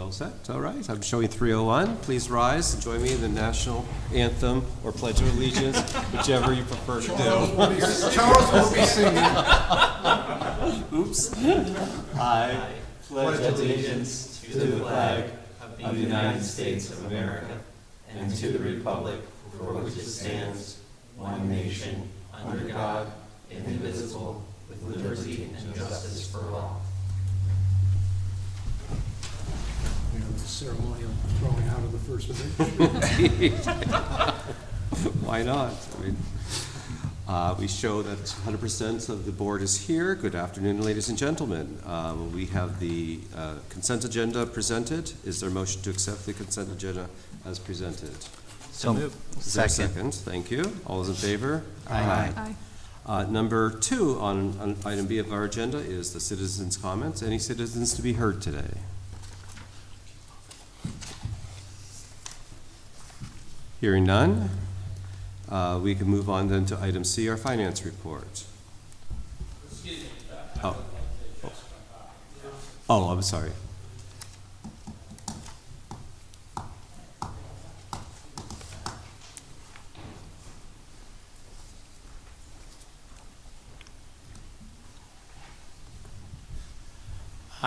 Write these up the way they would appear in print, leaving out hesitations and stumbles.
all set? All right. I'm showing 301. Please rise and join me in the national anthem or Pledge of Allegiance, whichever you prefer to do. Charles will be singing. Oops. I pledge allegiance to the flag of the United States of America and to the republic for which it stands, one nation, under God, indivisible, with liberty and justice for all. You know, the ceremonial throwing out of the first dimension. Why not? I mean, we show that 100% of the board is here. Good afternoon, ladies and gentlemen. We have the consent agenda presented. Is there a motion to accept the consent agenda as presented? So moved. Is there a second? Thank you. All those in favor? Aye. Number 2 on item B of our agenda is the citizens' comments. Any citizens to be heard today? Hearing none, we can move on then to item C, our finance report. Excuse me. Oh, I'm sorry.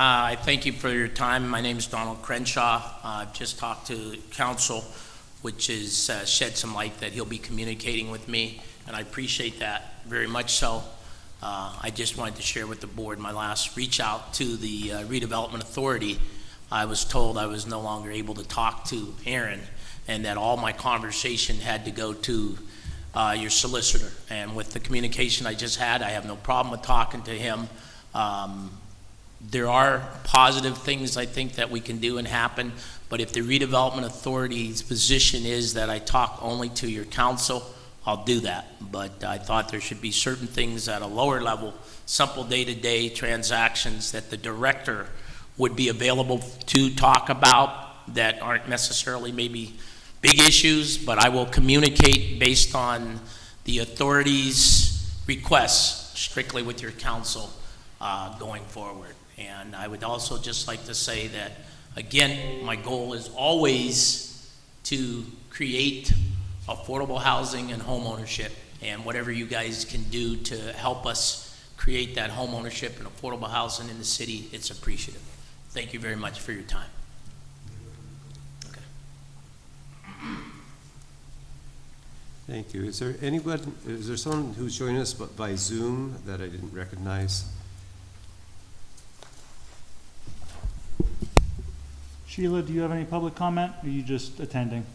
I thank you for your time. My name is Donald Crenshaw. I've just talked to council, which has shed some light that he'll be communicating with me, and I appreciate that very much so. I just wanted to share with the board my last reach out to the Redevelopment Authority. I was told I was no longer able to talk to Aaron and that all my conversation had to go to your solicitor. And with the communication I just had, I have no problem with talking to him. There are positive things I think that we can do and happen, but if the Redevelopment Authority's position is that I talk only to your council, I'll do that. But I thought there should be certain things at a lower level, simple day-to-day transactions that the director would be available to talk about that aren't necessarily maybe big issues, but I will communicate based on the authority's requests strictly with your council going forward. And I would also just like to say that, again, my goal is always to create affordable housing and home ownership, and whatever you guys can do to help us create that home ownership and affordable housing in the city, it's appreciative. Thank you very much for your time. Okay. Thank you. Is there someone who's joining us by Zoom that I didn't recognize? Sheila, do you have any public comment, or are you just attending?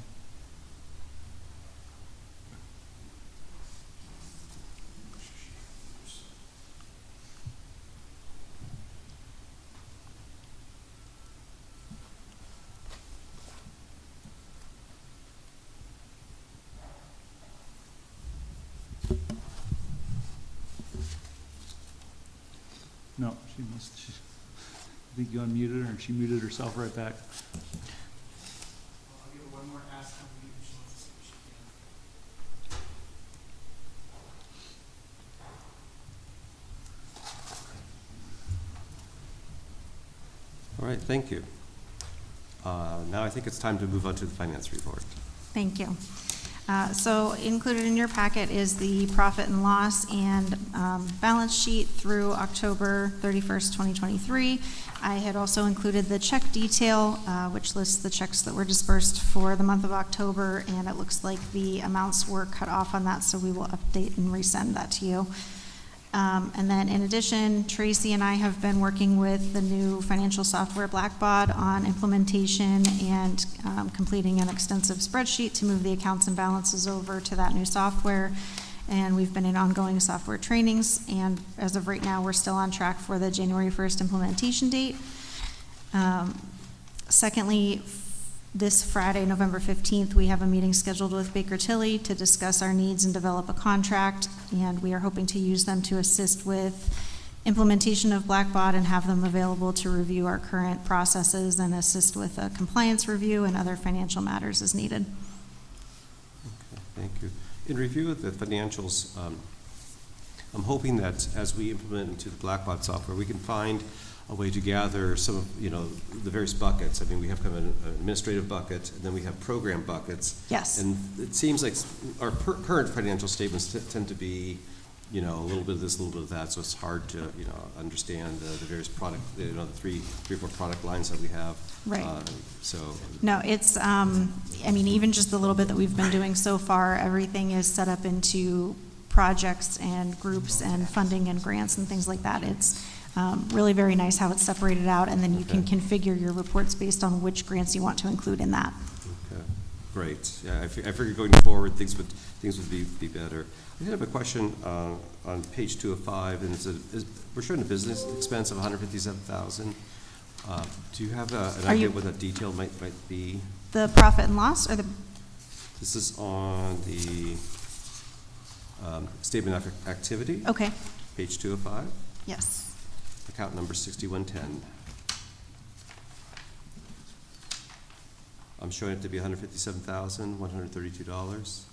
No, she must. I think you unmuted her, and she muted herself right back. I'll give her one more ask on mute if she wants to see if she can. All right, thank you. Now I think it's time to move on to the finance report. Thank you. So included in your packet is the profit and loss and balance sheet through October 31st, 2023. I had also included the check detail, which lists the checks that were dispersed for the month of October, and it looks like the amounts were cut off on that, so we will update and resend that to you. And then in addition, Tracy and I have been working with the new financial software Blackbaud on implementation and completing an extensive spreadsheet to move the accounts and balances over to that new software. And we've been in ongoing software trainings, and as of right now, we're still on track for the January 1st implementation date. Secondly, this Friday, November 15th, we have a meeting scheduled with Baker Tilly to discuss our needs and develop a contract, and we are hoping to use them to assist with implementation of Blackbaud and have them available to review our current processes and assist with a compliance review and other financial matters as needed. Okay, thank you. In review of the financials, I'm hoping that as we implement into the Blackbaud software, we can find a way to gather some of, the various buckets. I mean, we have kind of an administrative bucket, and then we have program buckets. Yes. And it seems like our current financial statements tend to be, a little bit of this, a little bit of that, so it's hard to, understand the various product, the three or four product lines that we have. Right. So. No, it's, even just the little bit that we've been doing so far, everything is set up into projects and groups and funding and grants and things like that. It's really very nice how it's separated out, and then you can configure your reports based on which grants you want to include in that. Okay, great. Yeah, I figured going forward, things would be better. I did have a question on page 2 of 5, and we're showing a business expense of $157,000. Do you have an idea what that detail might be? The profit and loss, or the? This is on the statement of activity. Okay. Page 2 of 5. Yes. Account number 6110. I'm showing it to be $157,132.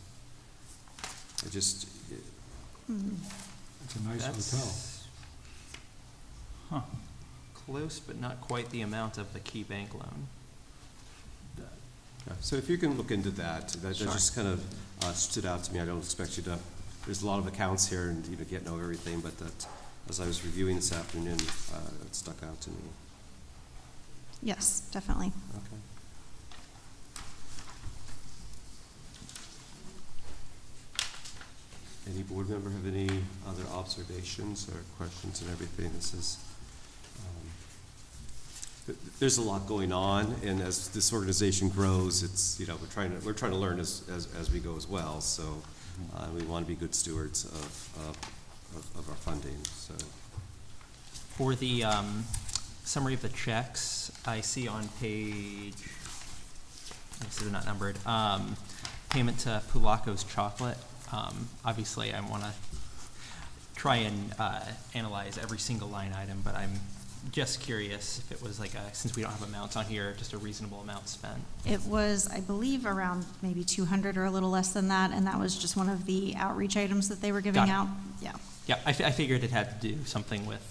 It's a nice hotel. Huh. Close, but not quite the amount of the Key Bank loan. Yeah, so if you can look into that Sure. just kind of stood out to me. I don't expect you to, there's a lot of accounts here and you can't know everything, but that, as I was reviewing this afternoon, it stuck out to me. Yes, definitely. Okay. Any board member have any other observations or questions and everything? This is, there's a lot going on, and as this organization grows, it's, we're trying to learn as we go as well. So we want to be good stewards of our funding. So For the summary of the checks, I see on page, obviously they're not numbered, payment to Pulaco's Chocolate. Obviously, I want to try and analyze every single line item, but I'm just curious if it was since we don't have amounts on here, just a reasonable amount spent. It was, I believe, around maybe 200 or a little less than that, and that was just one of the outreach items that they were giving Got it. out. Yeah. Yeah, I figured it had to do something with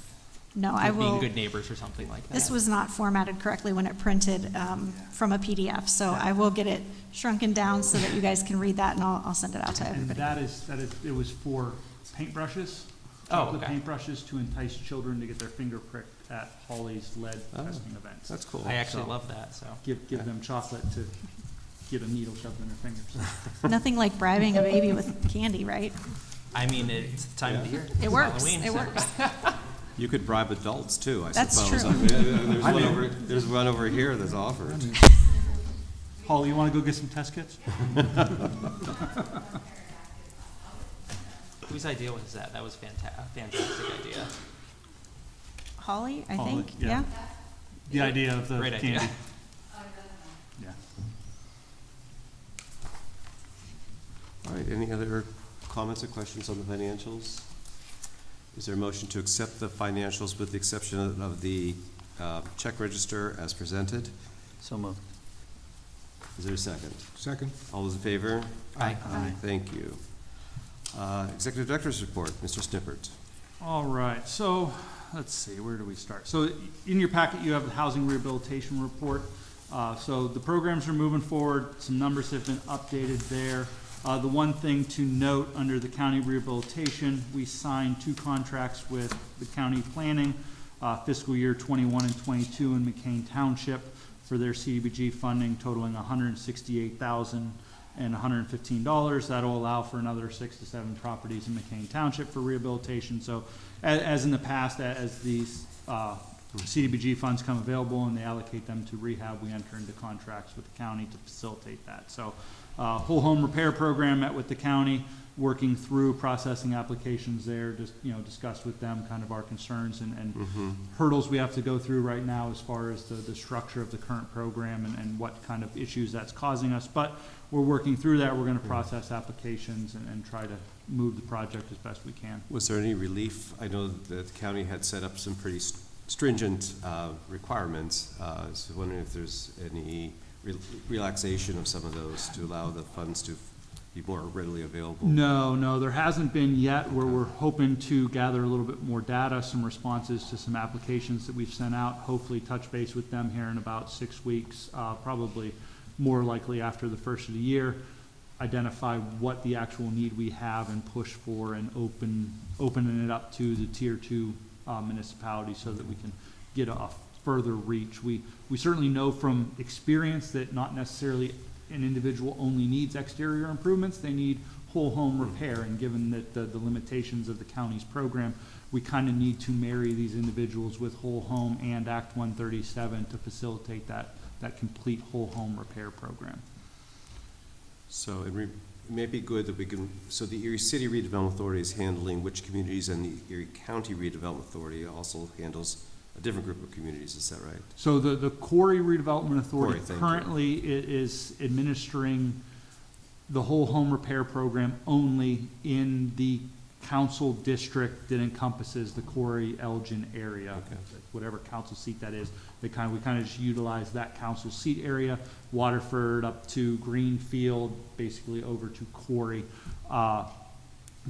No, I will. being good neighbors or something like that. This was not formatted correctly when it printed from a PDF, so I will get it shrunken down so that you guys can read that, and I'll send it out to And everybody. that is, it was for paintbrushes. Oh, chocolate okay. paintbrushes to entice children to get their finger pricked at Holly's lead testing events. that's cool. I actually love that, so. Give them chocolate to get a needle shoved in their fingers. Nothing like bribing a baby with candy, right? I mean, it's the time of the year. It It's works. Halloween, It so- works. You could bribe adults too, I That's suppose. true. There's one over here that's offered. Holly, you want to go get some test kits? Whose idea was that? That was fantastic idea. Holly, I Holly, think, yeah. yeah? The idea of the Great idea. candy. Yeah. All right, any other comments or questions on the financials? Is there a motion to accept the financials with the exception of the check register as presented? So moved. Is there a second? Second? All those in favor? Aye. Thank you. Executive Director's Report, Mr. Snippert. All right, so let's see, where do we start? So in your packet, you have the housing rehabilitation report. So the programs are moving forward. Some numbers have been updated there. The one thing to note under the county rehabilitation, we signed 2 contracts with the county planning, fiscal year 21 and 22 in McCain Township for their CDBG funding totaling $168,115. That'll allow for another 6 to 7 properties in McCain Township for rehabilitation. So as in the past, as these CDBG funds come available and they allocate them to rehab, we enter into contracts with the county to facilitate that. So whole home repair program met with the county, working through processing applications there, just, discussed with them kind of our concerns and hurdles we have to go through right now as far as the structure of the current program and what kind of issues that's causing us. But we're working through that. We're going to process applications and try to move the project as best we can. Was there any relief? I know that the county had set up some pretty stringent requirements. I was wondering if there's any relaxation of some of those to allow the funds to be more readily available? No, there hasn't been yet. We're hoping to gather a little bit more data, some responses to some applications that we've sent out, hopefully touch base with them here in about 6 weeks, probably more likely after the first of the year, identify what the actual need we have and push for and opening it up to the tier 2 municipalities so that we can get a further reach. We certainly know from experience that not necessarily an individual only needs exterior improvements, they need whole home repair, and given that the limitations of the county's program, we kind of need to marry these individuals with whole home and Act 137 to facilitate that complete whole home repair program. So it may be good that we can, so the Erie City Redevelopment Authority is handling which communities, and the Erie County Redevelopment Authority also handles a different group of communities, is that right? So the Quarry Redevelopment Authority Quarry, thank currently is administering the whole home repair program only in the council district that encompasses the Quarry Elgin area. Okay. Whatever council seat that is, we kind of just utilize that council seat area, Waterford up to Greenfield, basically over to Quarry.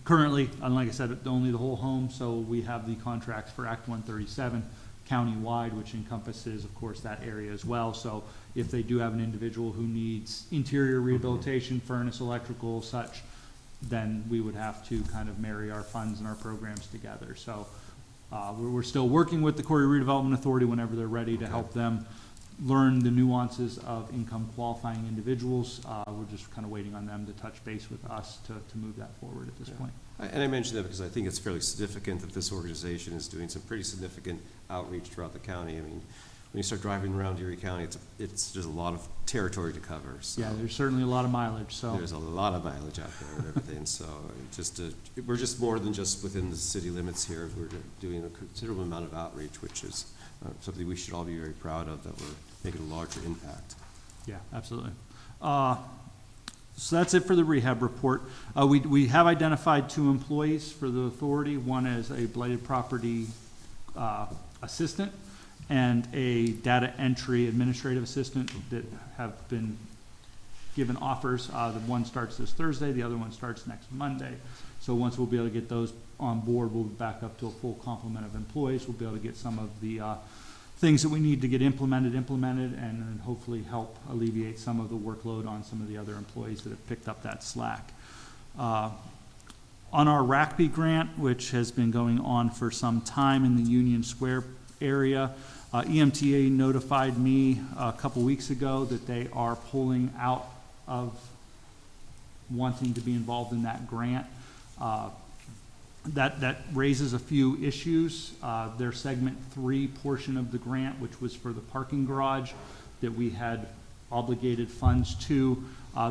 Currently, and like I said, only the whole home, so we have the contracts for Act 137 countywide, which encompasses, of course, that area as well. So if they do have an individual who needs interior rehabilitation, furnace, electrical, such, then we would have to kind of marry our funds and our programs together. So we're still working with the Quarry Redevelopment Authority whenever they're ready to help them learn the nuances of income qualifying individuals. We're just kind of waiting on them to touch base with us to move that forward at this point. And I mention that because I think it's fairly significant that this organization is doing some pretty significant outreach throughout the county. I mean, when you start driving around Erie County, it's just a lot of territory to cover. So Yeah, there's certainly a lot of mileage, so. there's a lot of mileage out there and everything. So we're just more than just within the city limits here. We're doing a considerable amount of outreach, which is something we should all be very proud of, that we're making a larger impact. Yeah, absolutely. So that's it for the rehab report. We have identified 2 employees for the authority. One is a blighted property assistant and a data entry administrative assistant that have been given offers. The one starts this Thursday, the other one starts next Monday. So once we'll be able to get those on board, we'll be back up to a full complement of employees. We'll be able to get some of the things that we need to get implemented, and then hopefully help alleviate some of the workload on some of the other employees that have picked up that slack. On our RACP grant, which has been going on for some time in the Union Square area, EMTA notified me a couple weeks ago that they are pulling out of wanting to be involved in that grant. That raises a few issues. Their segment 3 portion of the grant, which was for the parking garage that we had obligated funds to,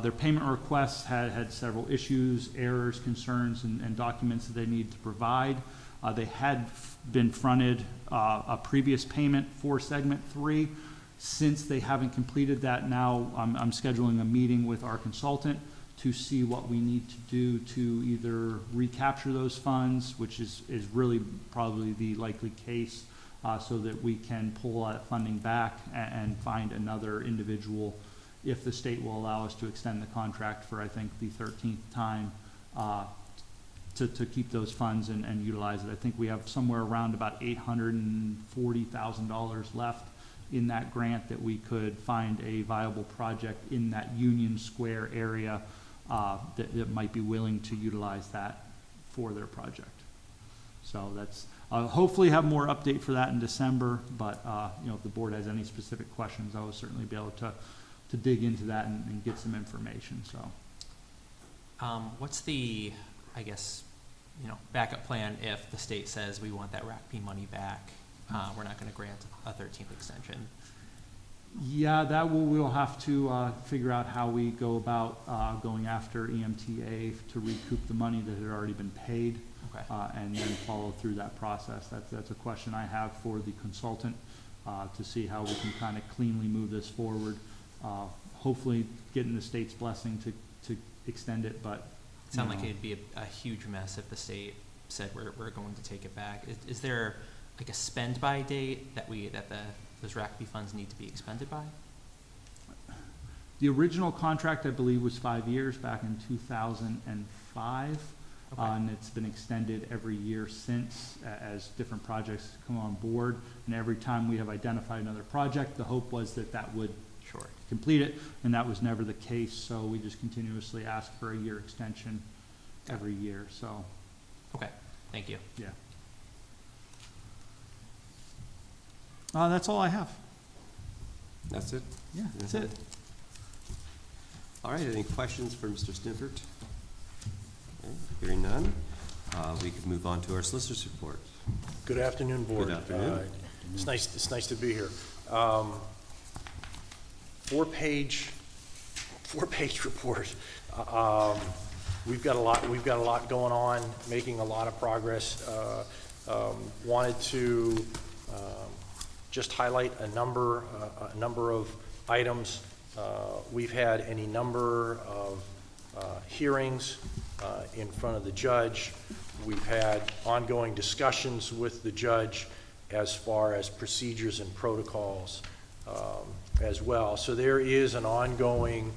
their payment requests had several issues, errors, concerns, and documents that they need to provide. They had been fronted a previous payment for segment 3. Since they haven't completed that, now I'm scheduling a meeting with our consultant to see what we need to do to either recapture those funds, which is really probably the likely case, so that we can pull that funding back and find another individual, if the state will allow us to extend the contract for, I think, the 13th time, to keep those funds and utilize it. I think we have somewhere around about $840,000 left in that grant that we could find a viable project in that Union Square area that might be willing to utilize that for their project. So that's, hopefully have more update for that in December, but if the board has any specific questions, I will certainly be able to dig into that and get some information, so. What's the, I guess, backup plan if the state says we want that RACP money back? We're not going to grant a 13th extension. Yeah, that we'll have to figure out how we go about going after EMTA to recoup the money that had already been paid, Okay. and then follow through that process. That's a question I have for the consultant to see how we can kind of cleanly move this forward. Hopefully getting the state's blessing to extend it, but It sounds like it'd be a huge mess if the state said we're going to take it back. Is there like a spend by date that those RACP funds need to be expended by? The original contract, I believe, was 5 years back in 2005. Okay. And it's been extended every year since as different projects come on board. And every time we have identified another project, the hope was that that would Sure. complete it, and that was never the case. So we just continuously ask for a year extension every year. So, Okay, thank you. yeah. That's all I have. That's it? Yeah, that's it. All right, any questions for Mr. Snifford? Okay, hearing none, we can move on to our solicitor's report. Good afternoon, Board. Good afternoon. It's nice to be here. Four-page report. We've got a lot going on, making a lot of progress. Wanted to just highlight a number of items. We've had any number of hearings in front of the judge. We've had ongoing discussions with the judge as far as procedures and protocols as well. So there is an ongoing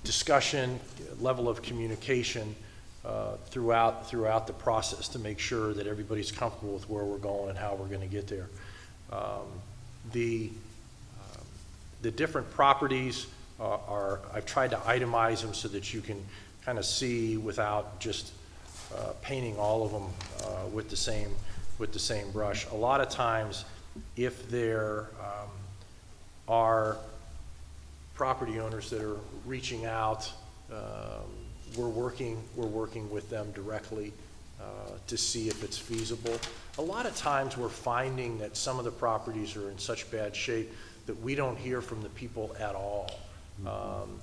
discussion, level of communication throughout the process to make sure that everybody's comfortable with where we're going and how we're going to get there. The different properties are, I've tried to itemize them so that you can kind of see without just painting all of them with the same brush. A lot of times, if there are property owners that are reaching out, we're working with them directly to see if it's feasible. A lot of times we're finding that some of the properties are in such bad shape that we don't hear from the people at all.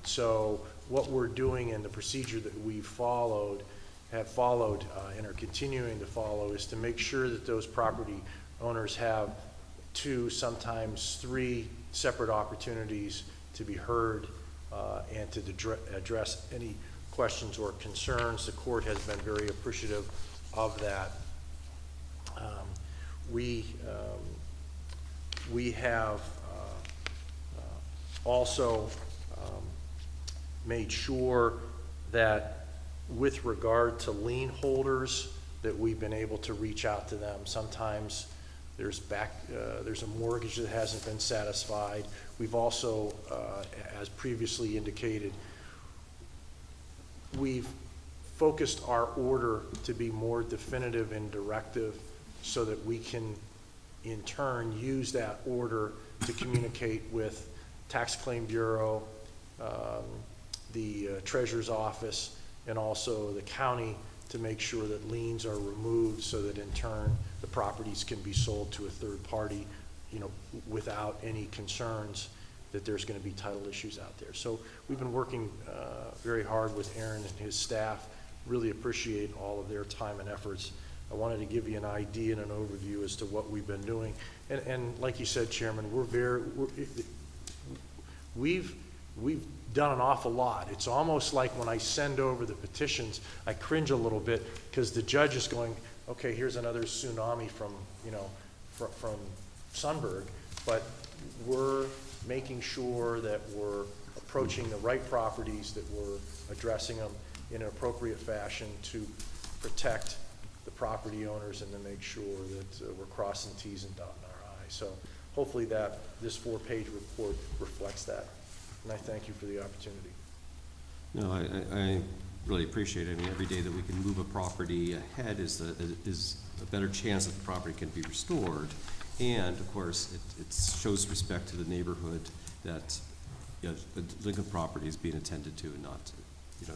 So what we're doing and the procedure that we've have followed and are continuing to follow is to make sure that those property owners have 2, sometimes 3 separate opportunities to be heard and to address any questions or concerns. The court has been very appreciative of that. We have also made sure that with regard to lien holders that we've been able to reach out to them. Sometimes there's a mortgage that hasn't been satisfied. We've also, as previously indicated, we've focused our order to be more definitive and directive so that we can in turn use that order to communicate with Tax Claim Bureau, the Treasurer's Office, and also the county to make sure that liens are removed so that in turn the properties can be sold to a third party, without any concerns that there's going to be title issues out there. So we've been working very hard with Aaron and his staff. Really appreciate all of their time and efforts. I wanted to give you an idea and an overview as to what we've been doing. And like you said, Chairman, we've done an awful lot. It's almost like when I send over the petitions, I cringe a little bit because the judge is going, okay, here's another tsunami from Sunberg, but we're making sure that we're approaching the right properties, that we're addressing them in an appropriate fashion to protect the property owners and to make sure that we're crossing T's and dotting our I's. So hopefully this 4-page report reflects that. And I thank you for the opportunity. No, I really appreciate it. I mean, every day that we can move a property ahead is a better chance that the property can be restored. And of course, it shows respect to the neighborhood that the delinquent property is being attended to, and not,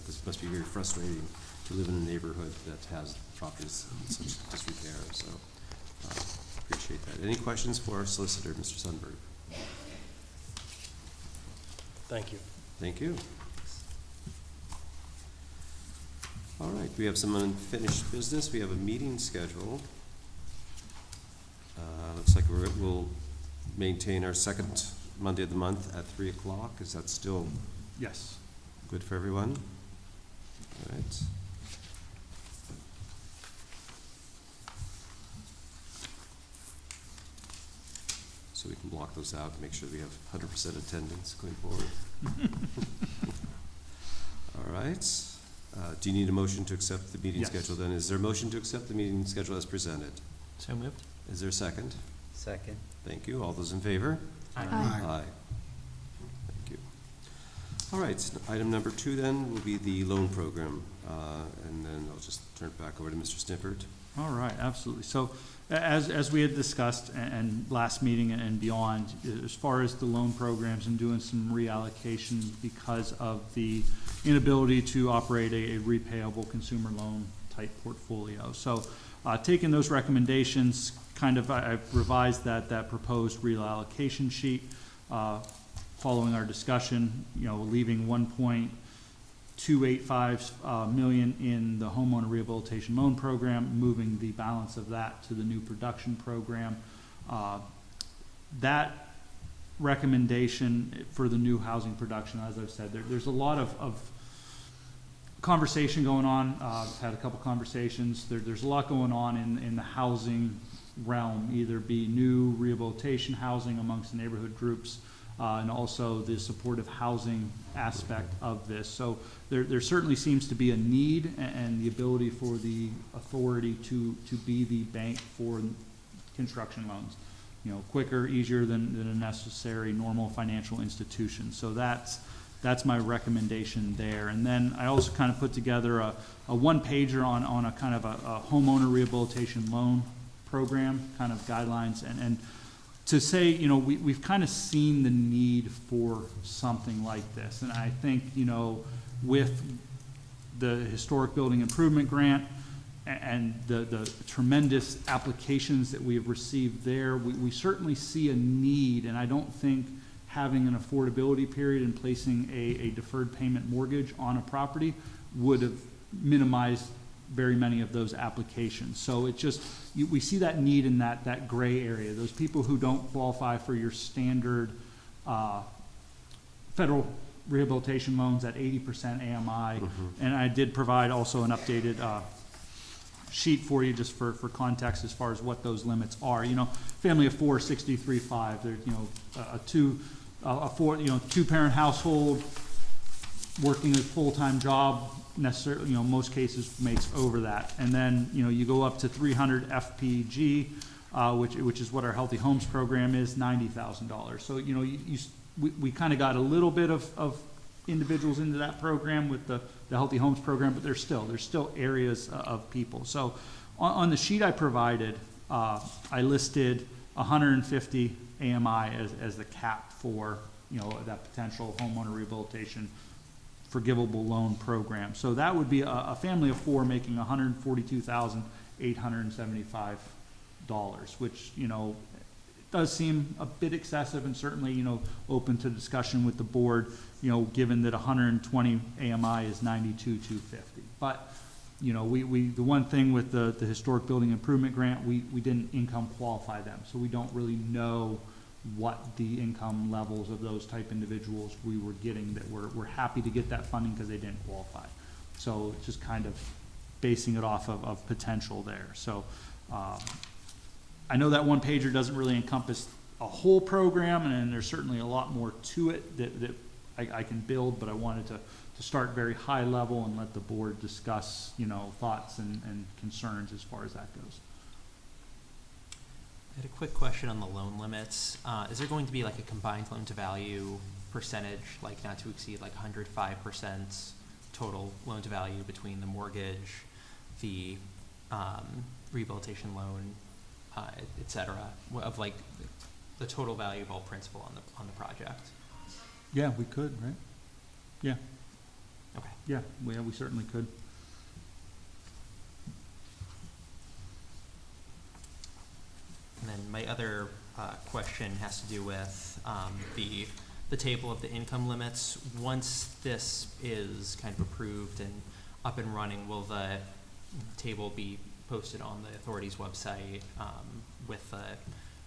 this must be very frustrating to live in a neighborhood that has properties in such disrepair. So appreciate that. Any questions for our solicitor, Mr. Sundberg? Thank you. Thank you. All right, we have some unfinished business. We have a meeting scheduled. Looks like we'll maintain our second Monday of the month at 3 o'clock. Is that still Yes. good for everyone? All right. So so we can block those out and make sure we have 100% attendance going forward. All right. Do you need a motion to accept the meeting Yes. schedule then? Is there a motion to accept the meeting schedule as presented? So moved. Is there a second? Second. Thank you. All those in favor? Aye. Aye. Thank you. All right, item number 2 then will be the loan program. And then I'll just turn it back over to Mr. Snifford. All right, absolutely. So as we had discussed and last meeting and beyond, as far as the loan programs and doing some reallocation because of the inability to operate a repayable consumer loan type portfolio. So taking those recommendations, I've revised that proposed reallocation sheet, following our discussion, leaving 1.285 million in the homeowner rehabilitation loan program, moving the balance of that to the new production program. That recommendation for the new housing production, as I've said, there's a lot of conversation going on. I've had a couple conversations. There's a lot going on in the housing realm, either be new rehabilitation housing amongst the neighborhood groups, and also the supportive housing aspect of this. So there certainly seems to be a need and the ability for the authority to be the bank for construction loans. Quicker, easier than a necessary normal financial institution. So that's my recommendation there. And then I also kind of put together a one-pager on a kind of a homeowner rehabilitation loan program, kind of guidelines, and to say, we've kind of seen the need for something like this. And I think, with the historic building improvement grant and the tremendous applications that we have received there, we certainly see a need, and I don't think having an affordability period and placing a deferred payment mortgage on a property would have minimized very many of those applications. So it just, we see that need in that gray area, those people who don't qualify for your standard federal rehabilitation loans at 80% AMI. And I did provide also an updated sheet for you just for context as far as what those limits are. Family of 4, 63.5. There's a two-parent household working a full-time job necessarily, most cases makes over that. And then, you go up to 300 FPG, which is what our Healthy Homes program is, $90,000. So, we kind of got a little bit of individuals into that program with the Healthy Homes program, but there's still areas of people. So on the sheet I provided, I listed 150 AMI as the cap for, that potential homeowner rehabilitation forgivable loan program. So that would be a family of 4 making $142,875, which, does seem a bit excessive and certainly, open to discussion with the board, given that 120 AMI is $92,250. But, the one thing with the historic building improvement grant, we didn't income qualify them. So we don't really know what the income levels of those type individuals we were getting that we're happy to get that funding because they didn't qualify. So just kind of basing it off of potential there. So I know that one pager doesn't really encompass a whole program, and there's certainly a lot more to it that I can build, but I wanted to start very high level and let the board discuss, thoughts and concerns as far as that goes. I had a quick question on the loan limits. Is there going to be like a combined loan to value percentage, like not to exceed like 105% total loan to value between the mortgage, the rehabilitation loan, et cetera, of like the total value of all principal on the project? Yeah, we could, right? Yeah. Okay. Yeah, we certainly could. And then my other question has to do with the table of the income limits. Once this is kind of approved and up and running, will the table be posted on the authority's website with the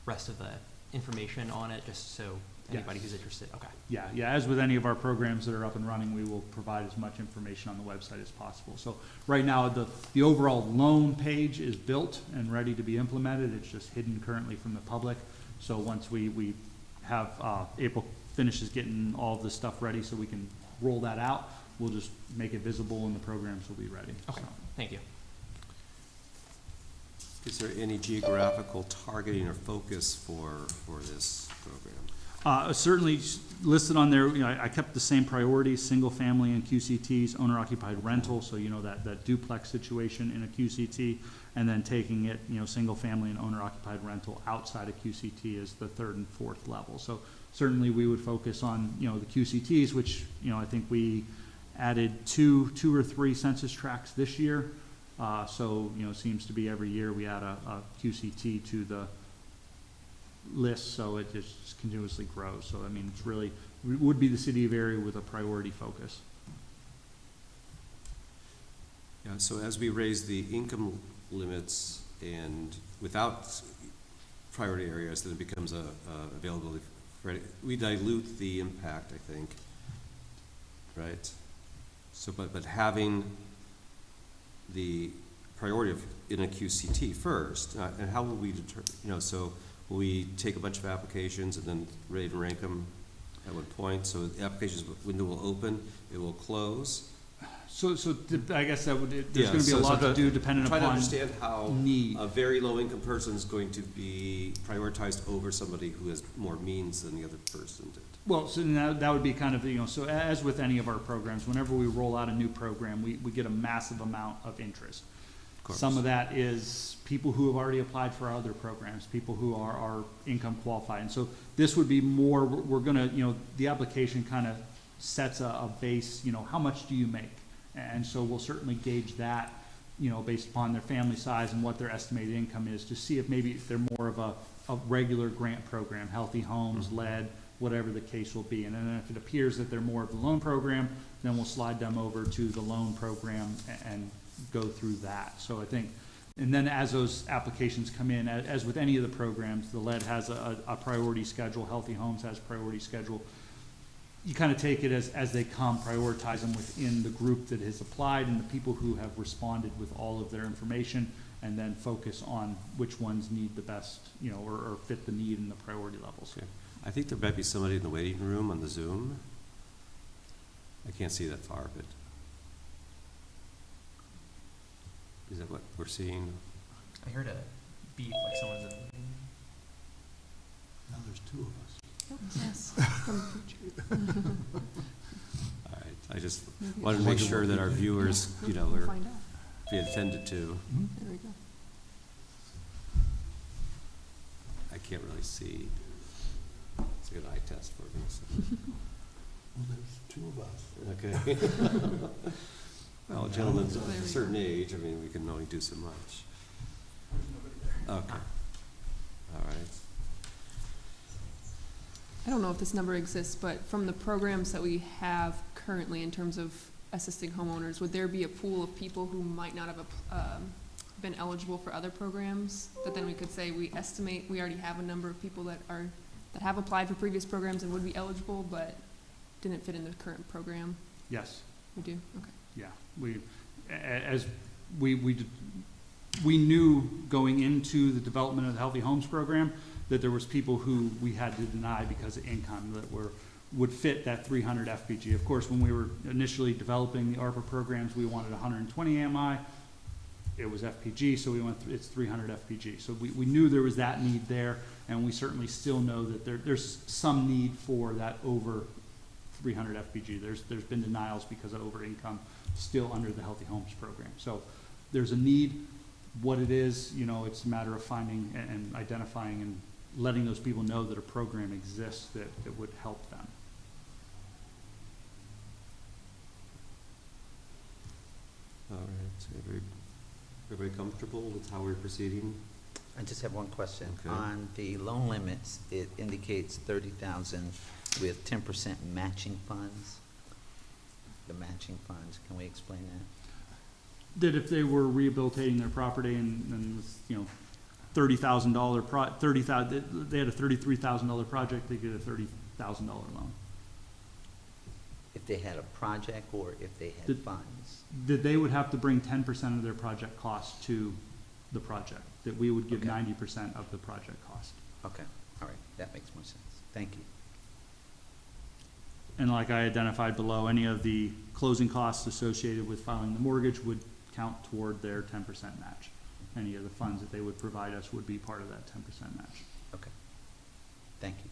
rest of the information on it, just so anybody who's interested? Okay. Yeah, as with any of our programs that are up and running, we will provide as much information on the website as possible. So right now, the overall loan page is built and ready to be implemented. It's just hidden currently from the public. So once we have, April finishes getting all of this stuff ready so we can roll that out, we'll just make it visible and the programs will be ready. Okay, So. thank you. Is there any geographical targeting or focus for this program? Certainly listed on there, I kept the same priorities, single family and QCTs, owner occupied rental, so that duplex situation in a QCT, and then taking it, single family and owner occupied rental outside of QCT is the third and fourth level. So certainly we would focus on, the QCTs, which, I think we added two or three census tracts this year. So, seems to be every year we add a QCT to the list, so it just continuously grows. So, it's really, would be the city of area with a priority focus. Yeah, so as we raise the income limits and without priority areas, then it becomes a availability. We dilute the impact, I think, right? So, but having the priority in a QCT first, and how will we determine, so will we take a bunch of applications and then rate and rank them at one point? So the applications window will open, it will close. So I guess that would, there's gonna be a lot to do depending Try to upon understand how need. a very low income person is going to be prioritized over somebody who has more means than the other person did. Well, so that would be kind of, so as with any of our programs, whenever we roll out a new program, we get a massive amount of interest. Some of that is people who have already applied for our other programs, people who are income qualified. And so this would be more, we're gonna, the application kind of sets a base, how much do you make? And so we'll certainly gauge that, based upon their family size and what their estimated income is, to see if maybe they're more of a regular grant program, Healthy Homes, lead, whatever the case will be. And then if it appears that they're more of the loan program, then we'll slide them over to the loan program and go through that. So I think, and then as those applications come in, as with any of the programs, the lead has a priority schedule, Healthy Homes has priority schedule. You kind of take it as they come, prioritize them within the group that has applied and the people who have responded with all of their information, and then focus on which ones need the best, or fit the need in the priority levels. Okay. I think there might be somebody in the waiting room on the Zoom. I can't see that far, but is that what we're seeing? I heard a beep, like someone's in. Now there's two of us. Yes. All right, I just wanted to make sure that our viewers, are Find out. being attended to. There we go. I can't really see. It's like an eye test for me. So. Well, there's two of us. Okay. Well, a gentleman's of a certain age, we can only do so much. Okay. All right. I don't know if this number exists, but from the programs that we have currently in terms of assisting homeowners, would there be a pool of people who might not have been eligible for other programs, that then we could say we estimate we already have a number of people that have applied for previous programs and would be eligible but didn't fit in the current program? Yes. We do? Okay. Yeah, we knew going into the development of the Healthy Homes program that there was people who we had to deny because of income that would fit that 300 FPG. Of course, when we were initially developing the ARPA programs, we wanted 120 AMI. It was FPG, so we went it's 300 FPG. So we knew there was that need there, and we certainly still know that there's some need for that over 300 FPG. There's been denials because of over income still under the Healthy Homes program. So there's a need. What it is, it's a matter of finding and identifying and letting those people know that a program exists that would help them. All right. Everybody comfortable with how we're proceeding? I just have one question. Okay. On the loan limits, it indicates 30,000 with 10% matching funds. The matching funds, can we explain that? That if they were rehabilitating their property and $30,000 they had a $33,000 project, they get a $30,000 loan. If they had a project or if they had funds? That they would have to bring 10% of their project cost to the project, that we would give Okay. 90% of the project cost. Okay. All right, that makes more sense. Thank you. And like I identified below, any of the closing costs associated with filing the mortgage would count toward their 10% match. Any of the funds that they would provide us would be part of that 10% match. Okay. Thank you.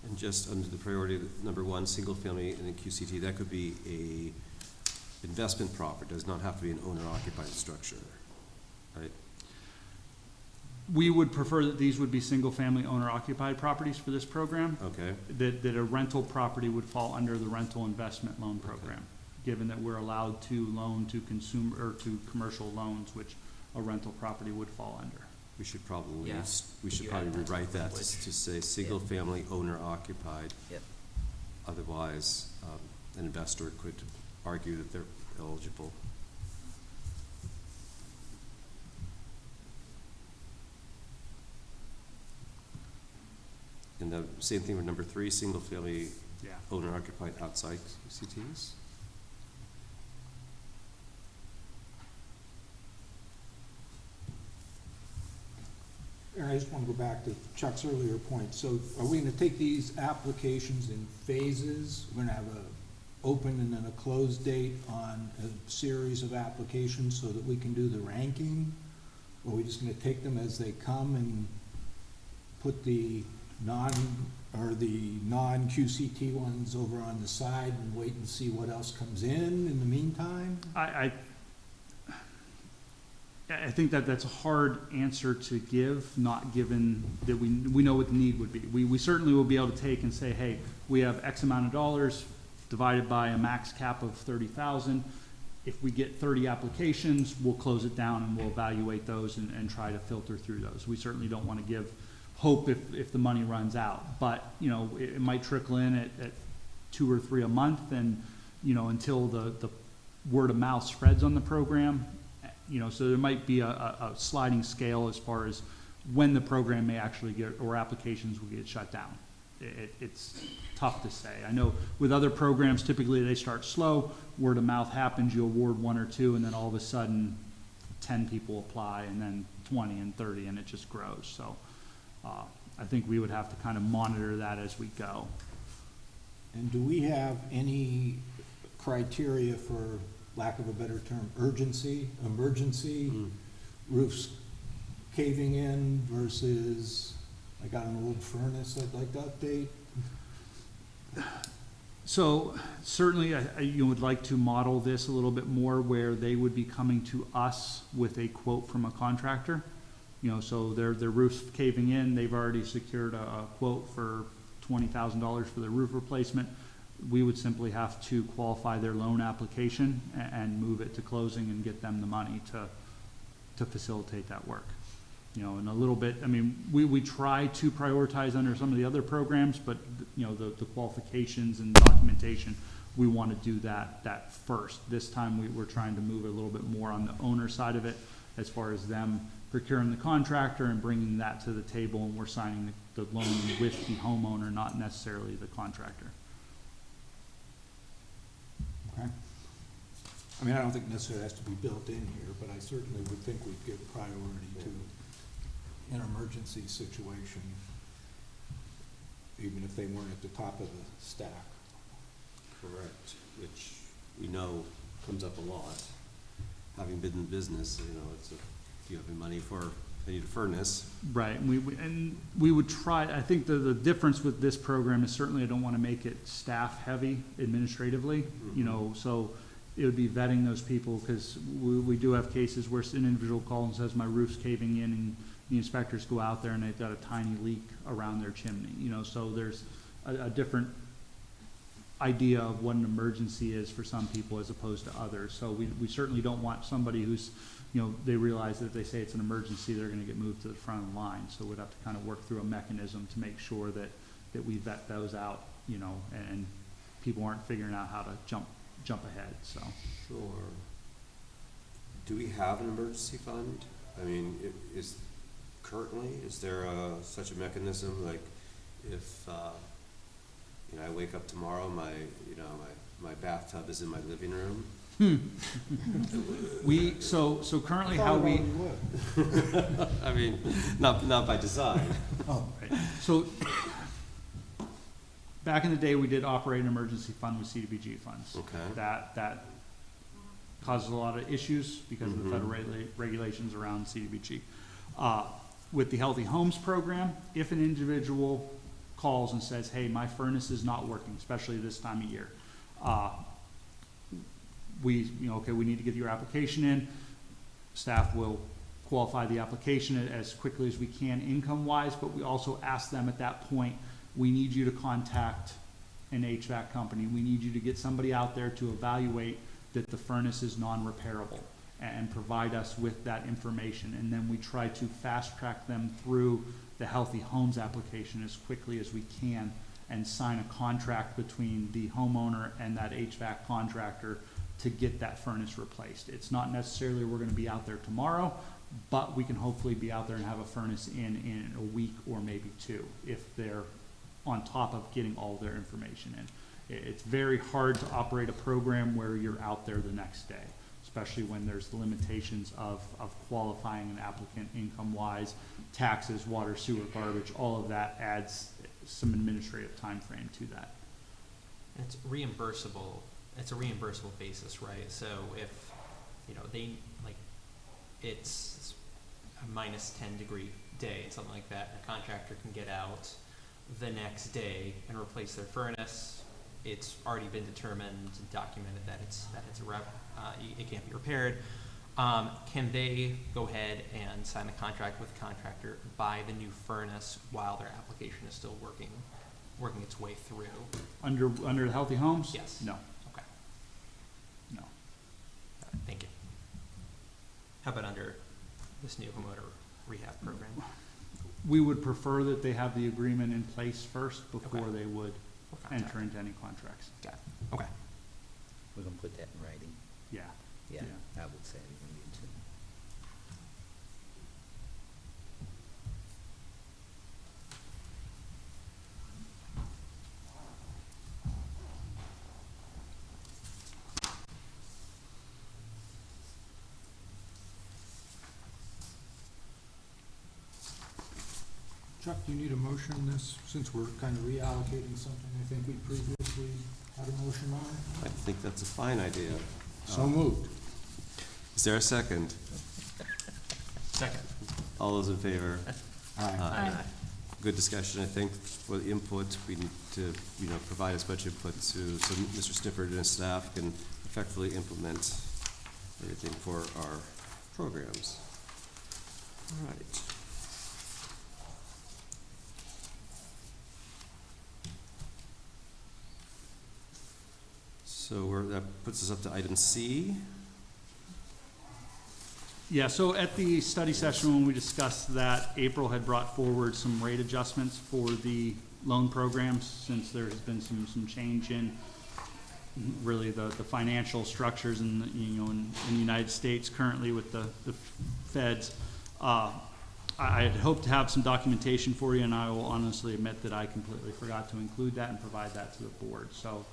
And just under the priority, number one, single family and a QCT, that could be a investment property, does not have to be an owner occupied structure, right? We would prefer that these would be single-family owner-occupied properties for this program. Okay, That a rental property would fall under the rental investment loan program, given that we're allowed to loan to consumer, or to commercial loans, which a rental property would fall under. we should probably, Yeah. we should You probably add that rewrite that language. to say single family owner occupied. Yep. Otherwise, an investor could argue that they're eligible. And the same thing with number three, single family Yeah. owner occupied outside QCTs? Aaron, I just want to go back to Chuck's earlier point. So are we going to take these applications in phases? We're going to have a open and then a closed date on a series of applications so that we can do the ranking? Or are we just going to take them as they come and put the non-QCT ones over on the side and wait and see what else comes in the meantime? I think that that's a hard answer to give, not given that we know what the need would be. We certainly will be able to take and say, hey, we have X amount of dollars divided by a max cap of 30,000. If we get 30 applications, we'll close it down and we'll evaluate those and try to filter through those. We certainly don't want to give hope if the money runs out, but you know, it might trickle in at 2 or 3 a month, and you know, until the word of mouth spreads on the program. You know, so there might be a sliding scale as far as when the program may actually get, or applications will get shut down. It's tough to say. I know with other programs, typically they start slow, word of mouth happens, you award 1 or 2, and then all of a sudden 10 people apply, and then 20 and 30, and it just grows. So I think we would have to kind of monitor that as we go. And do we have any criteria for, lack of a better term, emergency? Roofs caving in versus, I got an old furnace I'd like to update? So certainly you would like to model this a little bit more where they would be coming to us with a quote from a contractor. You know, so their roof's caving in, they've already secured a quote for $20,000 for their roof replacement. We would simply have to qualify their loan application and move it to closing and get them the money to facilitate that work. You know, and a little bit, I mean, we try to prioritize under some of the other programs, but you know, the qualifications and documentation, we want to do that first. This time we're trying to move a little bit more on the owner side of it, as far as them procuring the contractor and bringing that to the table, and we're signing the loan with the homeowner, not necessarily the contractor. Okay. I mean, I don't think necessarily has to be built in here, but I certainly would think we'd give priority to an emergency situation, even if they weren't at the top of the stack. Correct, which we know comes up a lot. Having been in business, you know, it's if you have money for, I need a furnace. Right, and we would try, I think the difference with this program is certainly I don't want to make it staff heavy administratively, you know, so it would be vetting those people, because we do have cases where an individual calls and says, my roof's caving in, and the inspectors go out there and they've got a tiny leak around their chimney, you know, so there's a different idea of what an emergency is for some people as opposed to others. So we certainly don't want somebody who's, you know, they realize that if they say it's an emergency, they're going to get moved to the front of the line. So we'd have to kind of work through a mechanism to make sure that we vet those out, you know, and people aren't figuring out how to jump ahead, so. Sure. Do we have an emergency fund? I mean, is there such a mechanism, like if, you know, I wake up tomorrow, my my bathtub is in my living room. So currently how we. I mean, not by design. So, back in the day, we did operate an emergency fund with CDBG funds. Okay. That causes a lot of issues because of the federal regulations around CDBG. With the Healthy Homes program, if an individual calls and says, hey, my furnace is not working, especially this time of year, we need to get your application in. Staff will qualify the application as quickly as we can income-wise, but we also ask them at that point, we need you to contact an HVAC company. We need you to get somebody out there to evaluate that the furnace is non-repairable and provide us with that information. And then we try to fast-track them through the Healthy Homes application as quickly as we can and sign a contract between the homeowner and that HVAC contractor to get that furnace replaced. It's not necessarily we're gonna be out there tomorrow, but we can hopefully be out there and have a furnace in a week or maybe two if they're on top of getting all their information in. It's very hard to operate a program where you're out there the next day, especially when there's the limitations of qualifying an applicant income-wise, taxes, water, sewer, garbage, all of that adds some administrative time frame to that. And it's reimbursable. It's a reimbursable basis, right? So if, it's a minus 10-degree day, something like that, a contractor can get out the next day and replace their furnace. It's already been determined, documented that it can't be repaired. Can they go ahead and sign a contract with the contractor, buy the new furnace while their application is still working its way through? Under the Healthy Homes? Yes. No. Okay. No. Thank you. How about under this new homeowner rehab program? We would prefer that they have the agreement in place first before Okay. they would What contract? enter into any contracts. Got it. Okay. We're gonna put that in writing. Yeah. Yeah, Yeah. I would say we can get to. Chuck, do you need a motion on this, since we're kind of reallocating something I think we previously had a motion on? I think that's a fine idea. So moved. Is there a second? Second. All those in favor? Aye. Good discussion, I think, for the input. We need to, provide as much input to, so Mr. Snifford and his staff can effectively implement everything for our programs. All right. So that puts us up to item C. Yeah, so at the study session when we discussed that, April had brought forward some rate adjustments for the loan programs since there has been some change in really the financial structures in the United States currently with the feds. I had hoped to have some documentation for you, and I will honestly admit that I completely forgot to include that and provide that to the board. So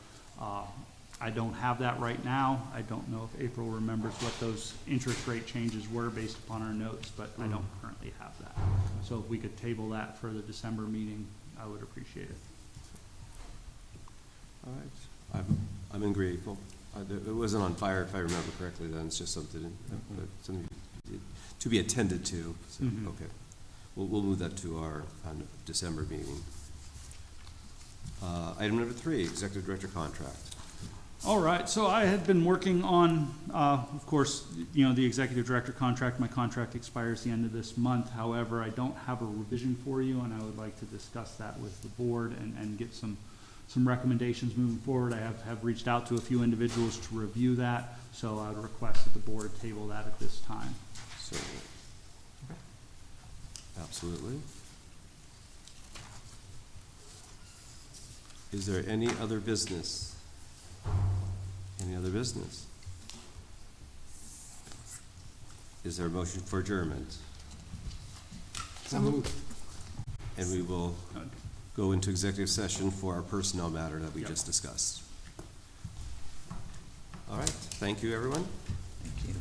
I don't have that right now. I don't know if April remembers what those interest rate changes were based upon our notes, but I don't currently have that. So if we could table that for the December meeting, I would appreciate it. All right. I'm in grateful. It wasn't on fire, if I remember correctly, then. It's just something to be attended to. So, Mhm. Okay. We'll move that to our December meeting. Item number 3, Executive Director Contract. All right, so I had been working on, of course, the executive director contract. My contract expires the end of this month. However, I don't have a revision for you, and I would like to discuss that with the board and get some recommendations moving forward. I have reached out to a few individuals to review that, so I would request that the board table that at this time. So, absolutely. Is there any other business? Any other business? Is there a motion for adjournment? So moved. And we will go into executive session for our personnel matter that we just discussed. All right, thank you, everyone. Thank you.